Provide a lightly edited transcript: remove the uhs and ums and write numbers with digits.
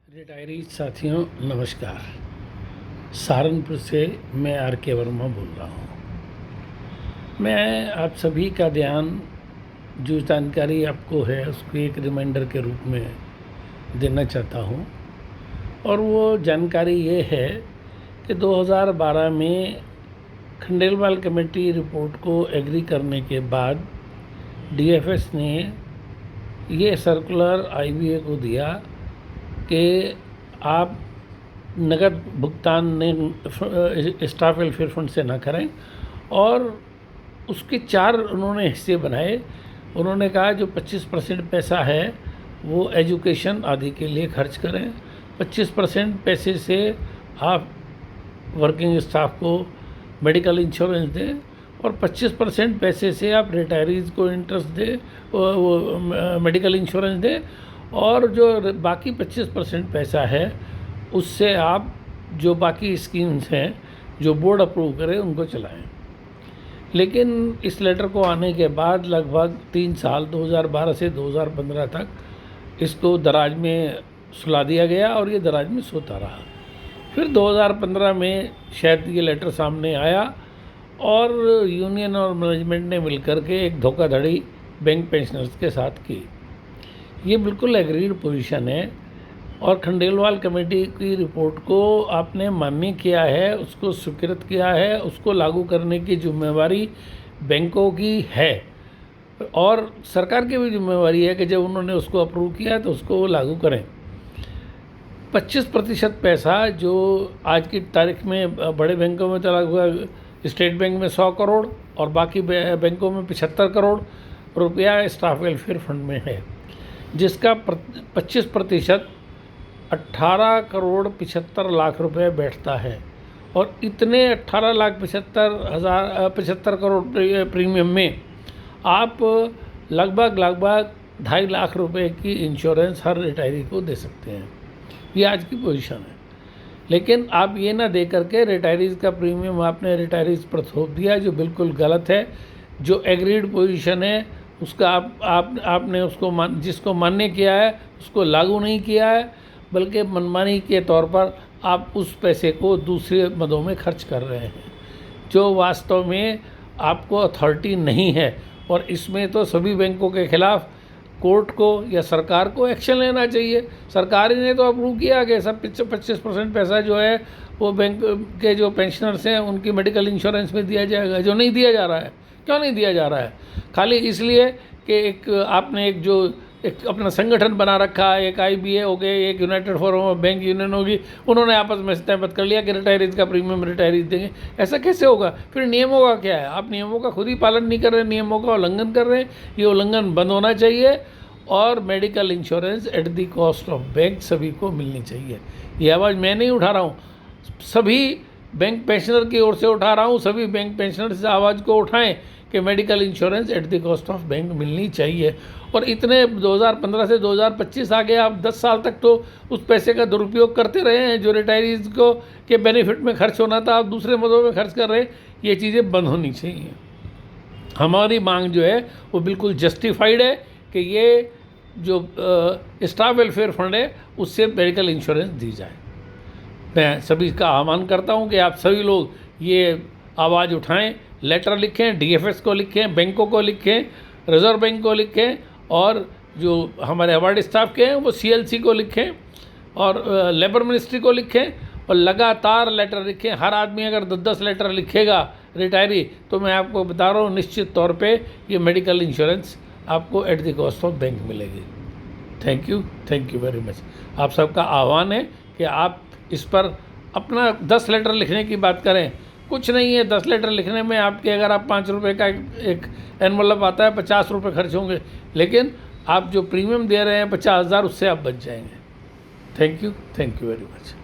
Retiree साथियों नमस्कार। सहारनपुर से मैं आर के वर्मा बोल रहा हूँ। मैं आप सभी का ध्यान जो जानकारी आपको है उसको एक रिमाइंडर के रूप में देना चाहता हूँ। और वो जानकारी ये है कि 2012 में खंडेलवाल कमेटी रिपोर्ट को एग्री करने के बाद डीएफएस ने ये सर्कुलर आईबीए को दिया कि आप नगद भुगतान ने स्टाफ वेलफेयर फंड से ना करें। और उसके 4 उन्होंने हिस्से बनाए। उन्होंने कहा जो 25% पैसा है वो एजुकेशन आदि के लिए खर्च करें, 25% पैसे से आप वर्किंग स्टाफ को मेडिकल इंश्योरेंस दें और 25% पैसे से आप रिटायरीज़ को इंटरेस्ट दें, वो मेडिकल इंश्योरेंस दें। और जो बाकी 25% पैसा है उससे आप जो बाकी स्कीम्स हैं जो बोर्ड अप्रूव करे उनको चलाएं। लेकिन इस लेटर को आने के बाद लगभग 3 साल 2012 से 2015 तक इसको दराज में सुला दिया गया और ये दराज में सोता रहा। फिर 2015 में शायद ये लेटर सामने आया और यूनियन और मैनेजमेंट ने मिलकर के एक धोखाधड़ी बैंक पेंशनर्स के साथ की। ये बिल्कुल एग्रीड पोजीशन है और खंडेलवाल कमेटी की रिपोर्ट को आपने मान्य किया है, उसको स्वीकृत किया है, उसको लागू करने की जिम्मेवारी बैंकों की है और सरकार की भी जिम्मेवारी है कि जब उन्होंने उसको अप्रूव किया तो उसको लागू करें। 25% पैसा जो आज की तारीख में बड़े बैंकों में तो लगभग स्टेट बैंक में 100 करोड़ और बाकी बैंकों में 75 करोड़ रुपया स्टाफ वेलफेयर फंड में है, जिसका 25% 18 करोड़ 75 लाख रुपए बैठता है। और इतने 18,75,000 करोड़ प्रीमियम में आप लगभग 2.5 लाख रुपए की इंश्योरेंस हर रिटायरी को दे सकते हैं। ये आज की पोजीशन है। लेकिन आप ये ना दे करके रिटायरीज़ का प्रीमियम आपने रिटायरीज़ पर थोप दिया, जो बिल्कुल गलत है। जो एग्रीड पोजीशन है उसका आपने उसको जिसको मान्य किया है उसको लागू नहीं किया है, बल्कि मनमानी के तौर पर आप उस पैसे को दूसरे मदों में खर्च कर रहे हैं, जो वास्तव में आपको अथॉरिटी नहीं है। और इसमें तो सभी बैंकों के खिलाफ कोर्ट को या सरकार को एक्शन लेना चाहिए। सरकार ही ने तो अप्रूव किया कि सब 25% पैसा जो है वो बैंक के जो पेंशनर्स हैं उनकी मेडिकल इंश्योरेंस में दिया जाएगा, जो नहीं दिया जा रहा है। क्यों नहीं दिया जा रहा है? खाली इसलिए कि आपने एक अपना संगठन बना रखा है, एक आईबीए हो गए, एक United forum of bank union होगी, उन्होंने आपस में तयबत कर लिया कि रिटायरीज का प्रीमियम रिटायरीज देंगे। ऐसा कैसे होगा? फिर नियमों का क्या है? आप नियमों का खुद ही पालन नहीं कर रहे, नियमों का उल्लंघन कर रहे हैं। ये उल्लंघन बंद होना चाहिए और medical insurance eight the cost of bank सभी को मिलनी चाहिए। ये आवाज़ मैं नहीं उठा रहा हूँ, सभी बैंक पेंशनर की ओर से उठा रहा हूँ। सभी बैंक पेंशनर इस आवाज़ को उठाएं कि medical insurance eight the cost of bank मिलनी चाहिए। और इतने 2015 से 2025 आ गया, आप 10 साल तक तो उस पैसे का दुरुपयोग करते रहे हैं जो रिटायरीज़ को के बेनिफिट में खर्च होना था, आप दूसरे मदों में खर्च कर रहे हैं। ये चीज़ें बंद होनी चाहिए। हमारी मांग जो है वो बिल्कुल जस्टिफाइड है कि ये जो स्टाफ वेलफेयर फंड है उससे मेडिकल इंश्योरेंस दी जाए। मैं सभी का आह्वान करता हूँ कि आप सभी लोग ये आवाज़ उठाएं, लेटर लिखें, डीएफएस को लिखें, बैंकों को लिखें, रिजर्व बैंक को लिखें और जो हमारे अवार्ड स्टाफ के हैं वो सीएलसी को लिखें और लेबर मिनिस्ट्री को लिखें और लगातार लेटर लिखें। हर आदमी अगर 10-10 लेटर लिखेगा रिटायरी, तो मैं आपको बता रहा हूँ निश्चित तौर पे ये मेडिकल इंश्योरेंस आपको at the cost of bank मिलेगी। Thank you very much. आप सबका आह्वान है कि आप इस पर अपना 10 लेटर लिखने की बात करें। कुछ नहीं है 10 लेटर लिखने में, आपके अगर आप 5 रुपये का एक एनवलप आता है, 50 रुपये खर्च होंगे, लेकिन आप जो प्रीमियम दे रहे हैं 50,000, उससे आप बच जाएंगे। Thank you very much.